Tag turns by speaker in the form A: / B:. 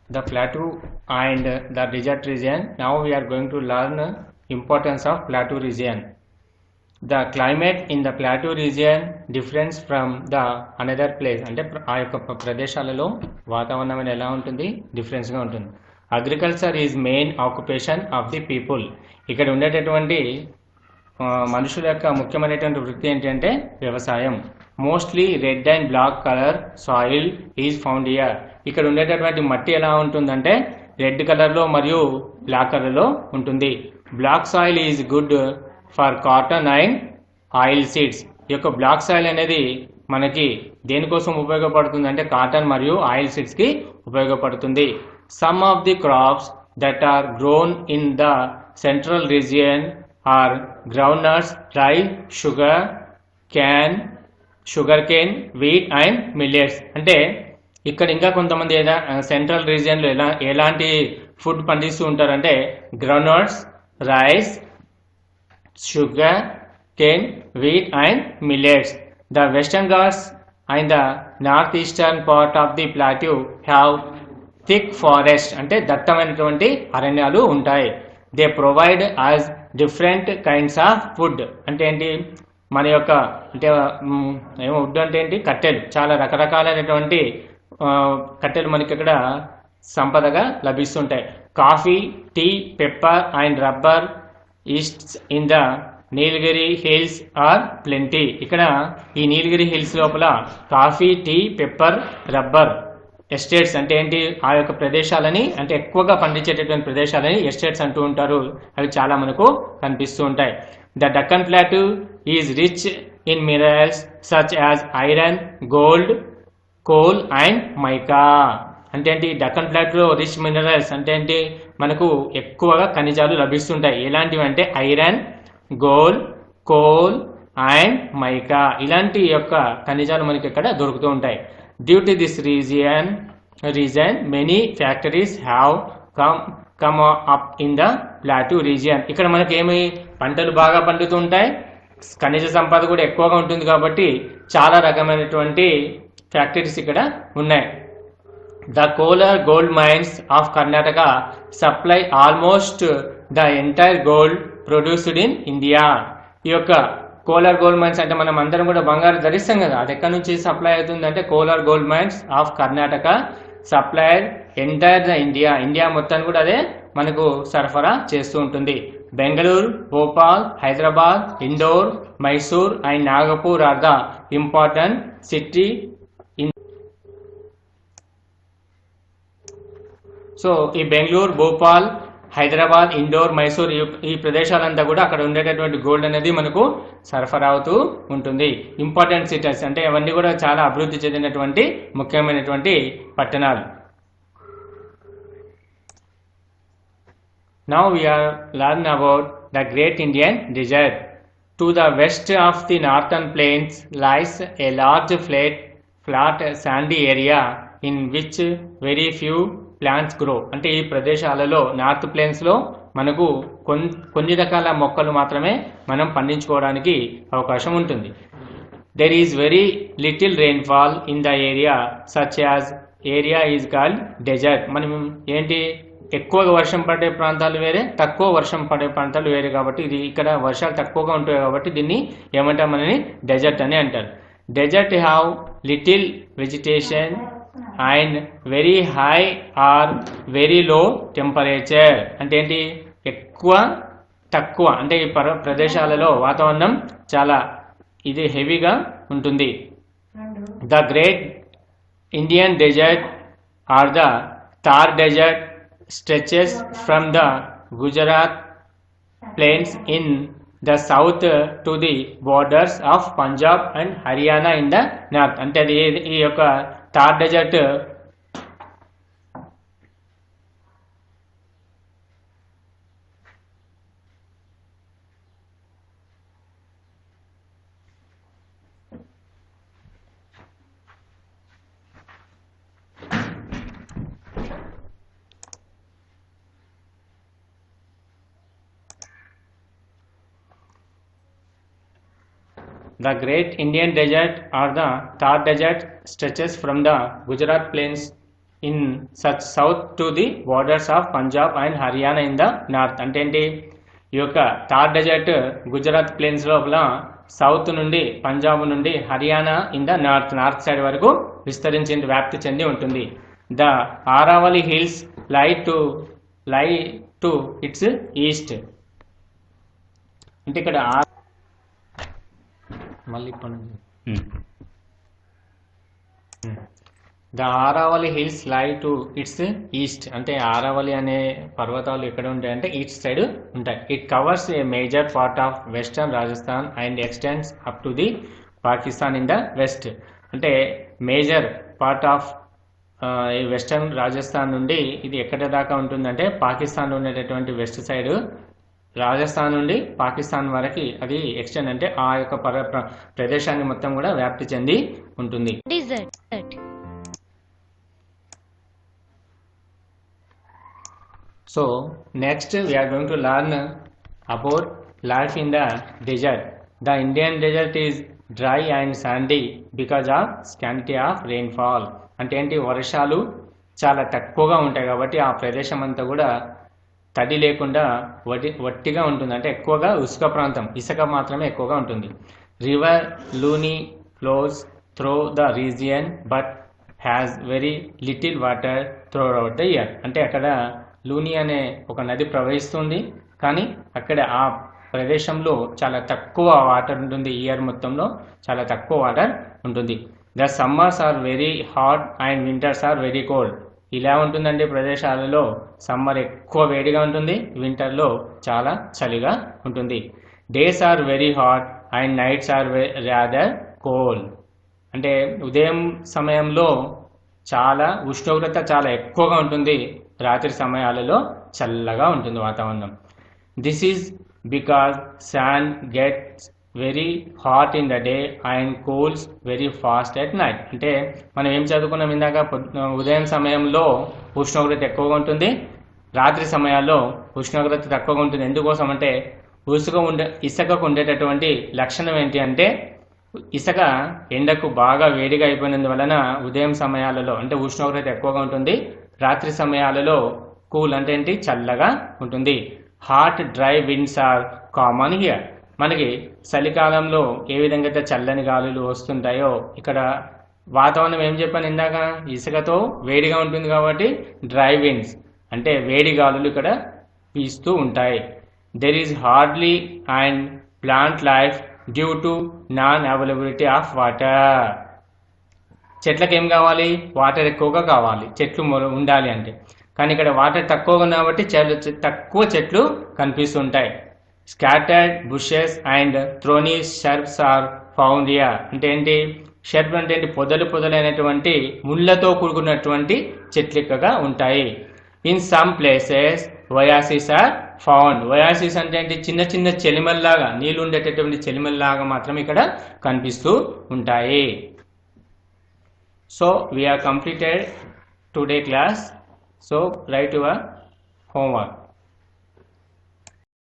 A: The plateau and the desert region. Now we are going to learn importance of plateau region. The climate in the plateau region difference from the another place. అంటే ఆ యొక్క ప్రదేశాలలో వాతావరణం అనేది ఎలా ఉంటుంది, డిఫరెన్స్గా ఉంటుంది. Agriculture is main occupation of the people. ఇక్కడ ఉండేటటువంటి మనుషుల యొక్క ముఖ్యమైనటువంటి వృత్తి ఏంటంటే వ్యవసాయం. Mostly red and black colour soil is found here. ఇక్కడ ఉండేటటువంటి మట్టి ఎలా ఉంటుందంటే రెడ్ కలర్లో మరియు బ్లాక్ కలర్లో ఉంటుంది. Black soil is good for cotton and oil seeds. ఈ యొక్క బ్లాక్ సాయిల్ అనేది మనకి దేనికోసం ఉపయోగపడుతుంది అంటే కాటన్ మరియు ఆయిల్ సీడ్స్కి ఉపయోగపడుతుంది. Some of the crops that are grown in the central region are groundnuts, rice, sugarcane, wheat and millets. అంటే ఇక్కడ ఇంకా కొంతమంది సెంట్రల్ రీజియన్లో ఎలాంటి ఫుడ్ పండిస్తూ ఉంటారంటే groundnuts, rice, sugar cane, wheat and millets. The western Ghats and the northeastern part of the plateau have thick forest అంటే దట్టమైనటువంటి అరణ్యాలు ఉంటాయి. They provide us different kinds of food. అంటే ఏంటి మన యొక్క అంటే ఏమో వుడ్ అంటే ఏంటి కట్టెలు, చాలా రకరకాలైనటువంటి కట్టెలు మనకి ఇక్కడ సంపదగా లభిస్తుంటాయి. Coffee, tea, pepper and rubber east in the Nilgiri hills are plenty. ఇక్కడ ఈ నీలగిరి హిల్స్ లోపల coffee, tea, pepper, rubber estates అంటే ఏంటి ఆ యొక్క ప్రదేశాలని అంటే ఎక్కువగా పండించేటటువంటి ప్రదేశాలని ఎస్టేట్స్ అంటూ ఉంటారు. అవి చాలా మనకు కనిపిస్తూ ఉంటాయి. The Deccan plateau is rich in minerals such as iron, gold, coal and mica. అంటే ఏంటి డక్కన్ ప్లాటూలో రిచ్ మినరల్స్ అంటే ఏంటి మనకు ఎక్కువగా ఖనిజాలు లభిస్తుంటాయి. ఎలాంటివి అంటే iron, gold, coal and mica ఇలాంటి యొక్క ఖనిజాలు మనకి ఇక్కడ దొరుకుతూ ఉంటాయి. Due to this reason many factories have come up in the plateau region. ఇక్కడ మనకి ఏమి పంటలు బాగా పండుతూ ఉంటాయి, ఖనిజ సంపద కూడా ఎక్కువగా ఉంటుంది కాబట్టి చాలా రకమైనటువంటి ఫ్యాక్టరీస్ ఇక్కడ ఉన్నాయి. The Kolar gold mines of Karnataka supply almost the entire gold produced in India. ఈ యొక్క కోలార్ గోల్డ్ మైన్స్ అంటే మనం అందరం కూడా బంగారు ధరిస్తాం కదా, అది ఎక్కడి నుంచి సప్లై అవుతుంది అంటే Kolar gold mines of Karnataka supplied entire the India మొత్తాన్ని కూడా అదే మనకు సరఫరా చేస్తూ ఉంటుంది. Bengaluru, Bhopal, Hyderabad, Indore, Mysore and Nagpur are the important city. సో ఈ బెంగళూరు, భోపాల్, హైదరాబాద్, ఇండోర్, మైసూర్ ఈ ప్రదేశాలంతా కూడా అక్కడ ఉండేటటువంటి గోల్డ్ అనేది మనకు సరఫరా అవుతూ ఉంటుంది. ఇంపార్టెంట్ సిటీస్ అంటే అవన్నీ కూడా చాలా అభివృద్ధి చెందినటువంటి ముఖ్యమైనటువంటి పట్టణాలు. Now we are learning about the Great Indian Desert. To the west of the northern plains lies a large flat sandy area in which very few plants grow. అంటే ఈ ప్రదేశాలలో నార్త్ ప్లేన్స్లో మనకు కొన్ని రకాల మొక్కలు మాత్రమే మనం పండించుకోవడానికి అవకాశం ఉంటుంది. There is very little rainfall in the area such as area is called desert. మనం ఏంటి ఎక్కువగా వర్షం పడే ప్రాంతాలు వేరే, తక్కువ వర్షం పడే ప్రాంతాలు వేరే కాబట్టి ఇది ఇక్కడ వర్షాలు తక్కువగా ఉంటాయి కాబట్టి దీన్ని ఏమంటామని డెజర్ట్ అని అంటారు. Desert have little vegetation and very high or very low temperature. అంటే ఏంటి ఎక్కువ తక్కువ అంటే ఈ ప్రదేశాలలో వాతావరణం చాలా ఇది హెవీగా ఉంటుంది. The great Indian desert or the Thar desert stretches from the Gujarat plains in the south to the borders of Punjab and Haryana in the north. అంటే అది ఈ యొక్క Thar desert The Great Indian Desert or the Thar Desert stretches from the Gujarat plains in such south to the borders of Punjab and Haryana in the north. అంటే ఏంటి, ఈ యొక్క Thar desert Gujarat plains లోపల south నుండి పంజాబ్ నుండి Haryana in the north side వరకు విస్తరించి వ్యాప్తి చెంది ఉంటుంది. The Aravalli hills lie to its east. అంటే ఇక్కడ మళ్ళీ the Aravalli hills lie to its east. అంటే ఆరావళి అనే పర్వతాలు ఎక్కడ ఉంటాయంటే ఈస్ట్ సైడ్ ఉంటాయి. It covers a major part of western Rajasthan and extends up to the Pakistan in the west. అంటే మేజర్ పార్ట్ ఆఫ్ ఈ వెస్టర్న్ రాజస్థాన్ నుండి ఇది ఎక్కడ దాకా ఉంటుందంటే పాకిస్తాన్లో ఉండేటటువంటి వెస్ట్ సైడ్ రాజస్థాన్ నుండి పాకిస్తాన్ వరకు అది ఎక్స్టెండ్, అంటే ఆ యొక్క ప్రదేశాన్ని మొత్తం కూడా వ్యాప్తి చెంది ఉంటుంది. So next we are going to learn about life in the desert. The Indian desert is dry and sandy because of scarcity of rainfall. అంటే ఏంటి, వర్షాలు చాలా తక్కువగా ఉంటాయి కాబట్టి ఆ ప్రదేశం అంతా కూడా తడి లేకుండా వట్టిగా ఉంటుంది. అంటే ఎక్కువగా ఇసుక ప్రాంతం, ఇసుక మాత్రమే ఎక్కువగా ఉంటుంది. River Luni flows through the region but has very little water through out the year. అంటే అక్కడ లూని అనే ఒక నది ప్రవహిస్తుంది, కానీ అక్కడ ఆ ప్రదేశంలో చాలా తక్కువ వాటర్ ఉంటుంది. ఇయర్ మొత్తంలో చాలా తక్కువ వాటర్ ఉంటుంది. The summers are very hot and winters are very cold. ఇలా ఉంటుందండి ప్రదేశాలలో. సమ్మర్ ఎక్కువ వేడిగా ఉంటుంది, వింటర్లో చాలా చలిగా ఉంటుంది. Days are very hot and nights are rather cold. అంటే ఉదయం సమయంలో చాలా ఉష్ణోగ్రత చాలా ఎక్కువగా ఉంటుంది, రాత్రి సమయాలలో చల్లగా ఉంటుంది వాతావరణం. This is because sun gets very hot in the day and cools very fast at night. అంటే మనం ఏం చదువుకున్నాం ఇందాక, ఉదయం సమయంలో ఉష్ణోగ్రత ఎక్కువగా ఉంటుంది, రాత్రి సమయాల్లో ఉష్ణోగ్రత తక్కువగా ఉంటుంది. ఎందుకోసం అంటే ఇసుకకు ఉండేటటువంటి లక్షణం ఏంటి అంటే, ఇసుక ఎండకు బాగా వేడిగా అయిపోయినందువలన ఉదయం సమయాలలో అంటే ఉష్ణోగ్రత ఎక్కువగా ఉంటుంది, రాత్రి సమయాలలో కూల్ అంటే ఏంటి, చల్లగా ఉంటుంది. Hot dry winds are common here. మనకి చలికాలంలో ఏ విధంగా అయితే చల్లని గాలులు వస్తుంటాయో ఇక్కడ వాతావరణం ఏం చెప్పాను ఇందాక, ఇసుకతో వేడిగా ఉంటుంది కాబట్టి డ్రై విండ్స్ అంటే వేడి గాలులు ఇక్కడ వీస్తూ ఉంటాయి. There is hardly and plant life due to non availability of water. చెట్లకు ఏం కావాలి, వాటర్ ఎక్కువగా కావాలి చెట్లు ఉండాలి అంటే, కానీ ఇక్కడ వాటర్ తక్కువగా కాబట్టి తక్కువ చెట్లు కనిపిస్తుంటాయి. Scattered bushes and thorny shrubs are found here. అంటే ఏంటి, షర్ప్ అంటే ఏంటి, పొదలైనటువంటి ముళ్ళతో కూడుకున్నటువంటి చెట్లు ఎక్కువగా ఉంటాయి. In some places oasis are found. Oasis అంటే ఏంటి, చిన్న చిన్న చెలిమల్లాగా, నీళ్ళు ఉండేటటువంటి చెలిమల్లాగా మాత్రం ఇక్కడ కనిపిస్తూ ఉంటాయి. So we are completed today class. So write your homework.